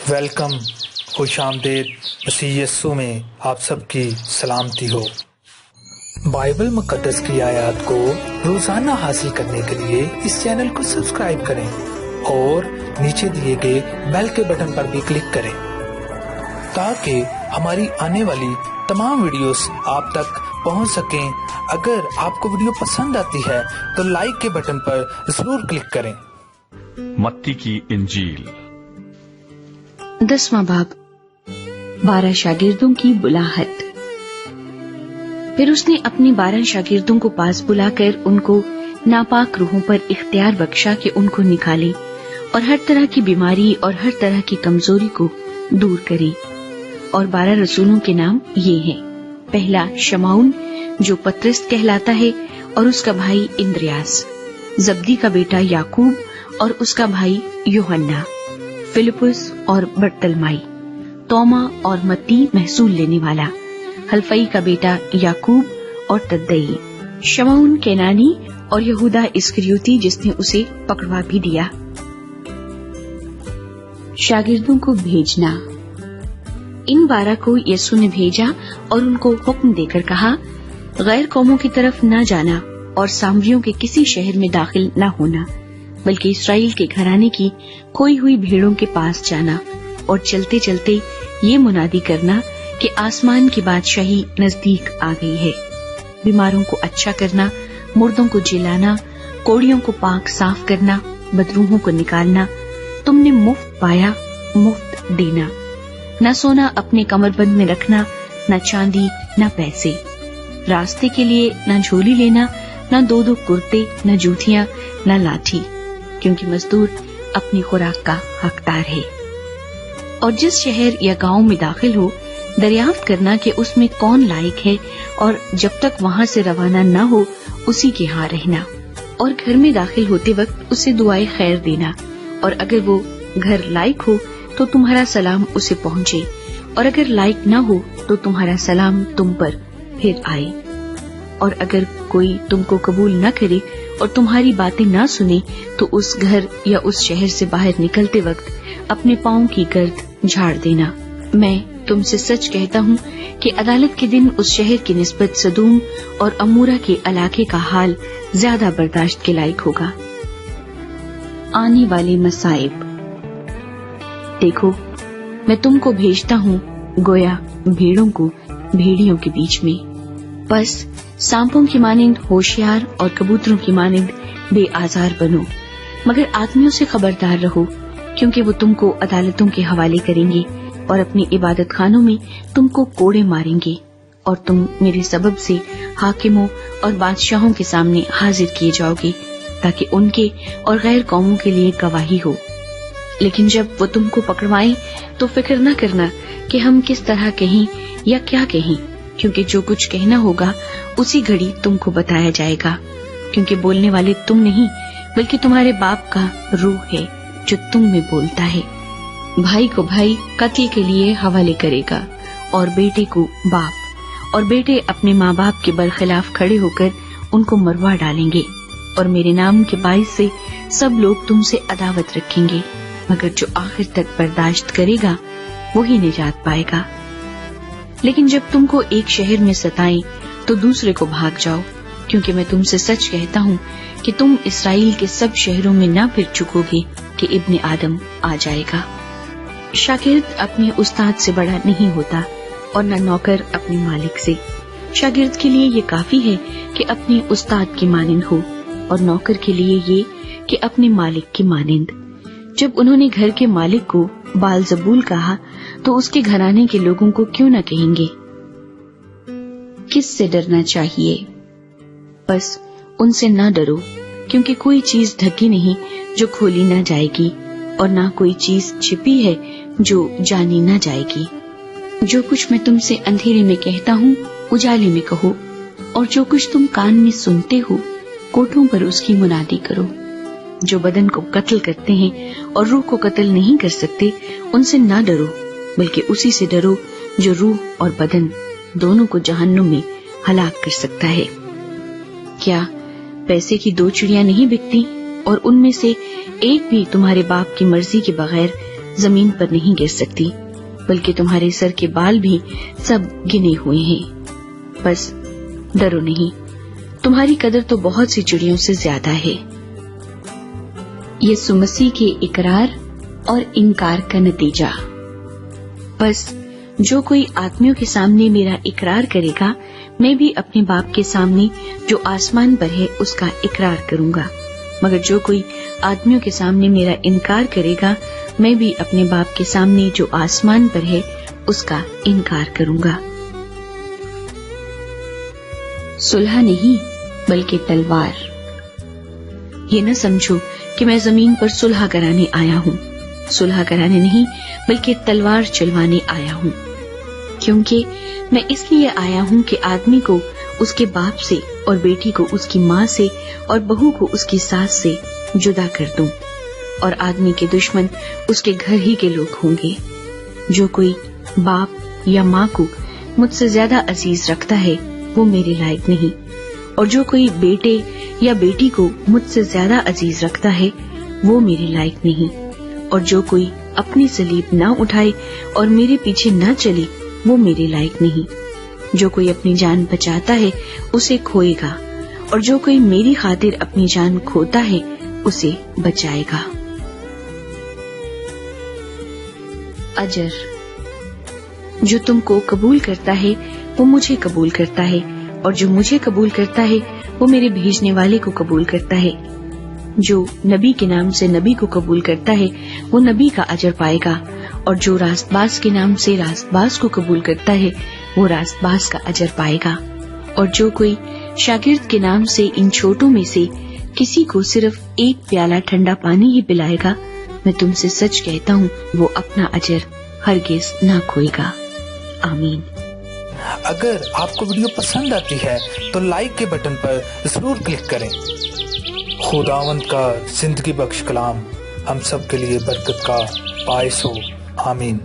Welcome, خوش آمدید۔ مسیح یسوع میں آپ سب کی سلامتی ہو۔ بائبل مقدس کی آیات کو روزانہ حاصل کرنے کے لیے اس چینل کو سبسکرائب کریں اور نیچے دیے گئے بیل کے بٹن پر بھی کلک کریں تاکہ ہماری آنے والی تمام ویڈیوز آپ تک پہنچ سکیں۔ اگر آپ کو ویڈیو پسند آتی ہے تو لائک کے بٹن پر ضرور کلک کریں۔ متی کی انجیل 10واں باب، 12 شاگردوں کی بلاہٹ۔ پھر اس نے اپنے 12 شاگردوں کو پاس بلا کر ان کو ناپاک روحوں پر اختیار بخشا کہ ان کو نکالے اور ہر طرح کی بیماری اور ہر طرح کی کمزوری کو دور کرے۔ اور 12 رسولوں کے نام یہ ہیں: پہلا شمعون جو پطرس کہلاتا ہے اور اس کا بھائی اندریاس، زبدی کا بیٹا یعقوب اور اس کا بھائی یوحنا، فلپس اور برتلمائی، توما اور متی محصول لینے والا، حلفئی کا بیٹا یعقوب اور تدئی، شمعون کینانی اور یہودا اسکریوتی جس نے اسے پکڑوا بھی دیا۔ شاگردوں کو بھیجنا۔ ان 12 کو یسوع نے بھیجا اور ان کو حکم دے کر کہا، غیر قوموں کی طرف نہ جانا اور سامریوں کے کسی شہر میں داخل نہ ہونا، بلکہ اسرائیل کے گھرانے کی کھوئی ہوئی بھیڑوں کے پاس جانا اور چلتے چلتے یہ منادی کرنا کہ آسمان کی بادشاہی نزدیک آ گئی ہے۔ بیماروں کو اچھا کرنا، مردوں کو جلانا، کوڑیوں کو پاک صاف کرنا، بدروحوں کو نکالنا۔ تم نے مفت پایا، مفت دینا۔ نہ سونا اپنے کمر بند میں رکھنا، نہ چاندی، نہ پیسے۔ راستے کے لیے نہ جھولی لینا، نہ 2 کرتے، نہ جوتیاں، نہ لاٹھی، کیونکہ مزدور اپنی خوراک کا حقدار ہے۔ اور جس شہر یا گاؤں میں داخل ہو، دریافت کرنا کہ اس میں کون لائق ہے، اور جب تک وہاں سے روانہ نہ ہو اسی کے ہاں رہنا۔ اور گھر میں داخل ہوتے وقت اسے دعائے خیر دینا، اور اگر وہ گھر لائق ہو تو تمہارا سلام اسے پہنچے، اور اگر لائق نہ ہو تو تمہارا سلام تم پر پھر آئے۔ اور اگر کوئی تم کو قبول نہ کرے اور تمہاری باتیں نہ سنے تو اس گھر یا اس شہر سے باہر نکلتے وقت اپنے پاؤں کی گرد جھاڑ دینا۔ میں تم سے سچ کہتا ہوں کہ عدالت کے دن اس شہر کی نسبت سدوم اور عمورہ کے علاقے کا حال زیادہ برداشت کے لائق ہوگا۔ آنے والے مصائب۔ دیکھو، میں تم کو بھیجتا ہوں گویا بھیڑوں کو بھیڑیوں کے بیچ میں۔ بس سانپوں کی مانند ہوشیار اور کبوتروں کی مانند بے آزار بنو، مگر آدمیوں سے خبردار رہو، کیونکہ وہ تم کو عدالتوں کے حوالے کریں گے اور اپنی عبادت خانوں میں تم کو کوڑے ماریں گے، اور تم میرے سبب سے حاکموں اور بادشاہوں کے سامنے حاضر کیے جاؤ گے تاکہ ان کے اور غیر قوموں کے لیے گواہی ہو۔ لیکن جب وہ تم کو پکڑوائیں تو فکر نہ کرنا کہ ہم کس طرح کہیں یا کیا کہیں، کیونکہ جو کچھ کہنا ہوگا اسی گھڑی تم کو بتایا جائے گا، کیونکہ بولنے والے تم نہیں بلکہ تمہارے باپ کا روح ہے جو تم میں بولتا ہے۔ بھائی کو بھائی قتل کے لیے حوالے کرے گا، اور بیٹے کو باپ، اور بیٹے اپنے ماں باپ کے برخلاف کھڑے ہو کر ان کو مروا ڈالیں گے، اور میرے نام کے باعث سے سب لوگ تم سے عداوت رکھیں گے، مگر جو آخر تک برداشت کرے گا وہی نجات پائے گا۔ لیکن جب تم کو ایک شہر میں ستائیں تو دوسرے کو بھاگ جاؤ، کیونکہ میں تم سے سچ کہتا ہوں کہ تم اسرائیل کے سب شہروں میں نہ پھر چکو گے کہ ابن آدم آ جائے گا۔ شاگرد اپنے استاد سے بڑا نہیں ہوتا، اور نہ نوکر اپنے مالک سے۔ شاگرد کے لیے یہ کافی ہے کہ اپنے استاد کی مانند ہو، اور نوکر کے لیے یہ کہ اپنے مالک کی مانند۔ جب انہوں نے گھر کے مالک کو بالزبول کہا تو اس کے گھرانے کے لوگوں کو کیوں نہ کہیں گے؟ کس سے ڈرنا چاہیے؟ بس ان سے نہ ڈرو، کیونکہ کوئی چیز ڈھکی نہیں جو کھولی نہ جائے گی، اور نہ کوئی چیز چھپی ہے جو جانی نہ جائے گی۔ جو کچھ میں تم سے اندھیرے میں کہتا ہوں اجالے میں کہو، اور جو کچھ تم کان میں سنتے ہو کوٹھوں پر اس کی منادی کرو۔ جو بدن کو قتل کرتے ہیں اور روح کو قتل نہیں کر سکتے، ان سے نہ ڈرو، بلکہ اسی سے ڈرو جو روح اور بدن دونوں کو جہنم میں ہلاک کر سکتا ہے۔ کیا پیسے کی 2 چڑیاں نہیں بکتی، اور ان میں سے ایک بھی تمہارے باپ کی مرضی کے بغیر زمین پر نہیں گر سکتی، بلکہ تمہارے سر کے بال بھی سب گنے ہوئے ہیں۔ بس ڈرو نہیں، تمہاری قدر تو بہت سی چڑیوں سے زیادہ ہے۔ یسوع مسیح کے اقرار اور انکار کا نتیجہ۔ بس جو کوئی آدمیوں کے سامنے میرا اقرار کرے گا، میں بھی اپنے باپ کے سامنے جو آسمان پر ہے اس کا اقرار کروں گا، مگر جو کوئی آدمیوں کے سامنے میرا انکار کرے گا، میں بھی اپنے باپ کے سامنے جو آسمان پر ہے اس کا انکار کروں گا۔ صلح نہیں بلکہ تلوار۔ یہ نہ سمجھو کہ میں زمین پر صلح کرانے آیا ہوں، صلح کرانے نہیں بلکہ تلوار چلوانے آیا ہوں، کیونکہ میں اس لیے آیا ہوں کہ آدمی کو اس کے باپ سے اور بیٹی کو اس کی ماں سے اور بہو کو اس کی ساس سے جدا کر دوں، اور آدمی کے دشمن اس کے گھر ہی کے لوگ ہوں گے۔ جو کوئی باپ یا ماں کو مجھ سے زیادہ عزیز رکھتا ہے وہ میرے لائق نہیں، اور جو کوئی بیٹے یا بیٹی کو مجھ سے زیادہ عزیز رکھتا ہے وہ میرے لائق نہیں، اور جو کوئی اپنی صلیب نہ اٹھائے اور میرے پیچھے نہ چلے وہ میرے لائق نہیں۔ جو کوئی اپنی جان بچاتا ہے اسے کھوئے گا، اور جو کوئی میری خاطر اپنی جان کھوتا ہے اسے بچائے گا۔ اجر۔ جو تم کو قبول کرتا ہے وہ مجھے قبول کرتا ہے، اور جو مجھے قبول کرتا ہے وہ میرے بھیجنے والے کو قبول کرتا ہے۔ جو نبی کے نام سے نبی کو قبول کرتا ہے وہ نبی کا اجر پائے گا، اور جو راست باز کے نام سے راست باز کو قبول کرتا ہے وہ راست باز کا اجر پائے گا۔ اور جو کوئی شاگرد کے نام سے ان چھوٹوں میں سے کسی کو صرف ایک پیالہ ٹھنڈا پانی ہی پلائے گا، میں تم سے سچ کہتا ہوں وہ اپنا اجر ہرگز نہ کھوئے گا۔ آمین۔ اگر آپ کو ویڈیو پسند آتی ہے تو لائک کے بٹن پر ضرور کلک کریں۔ خداوند کا زندگی بخش کلام ہم سب کے لیے برکت کا باعث ہو۔ آمین۔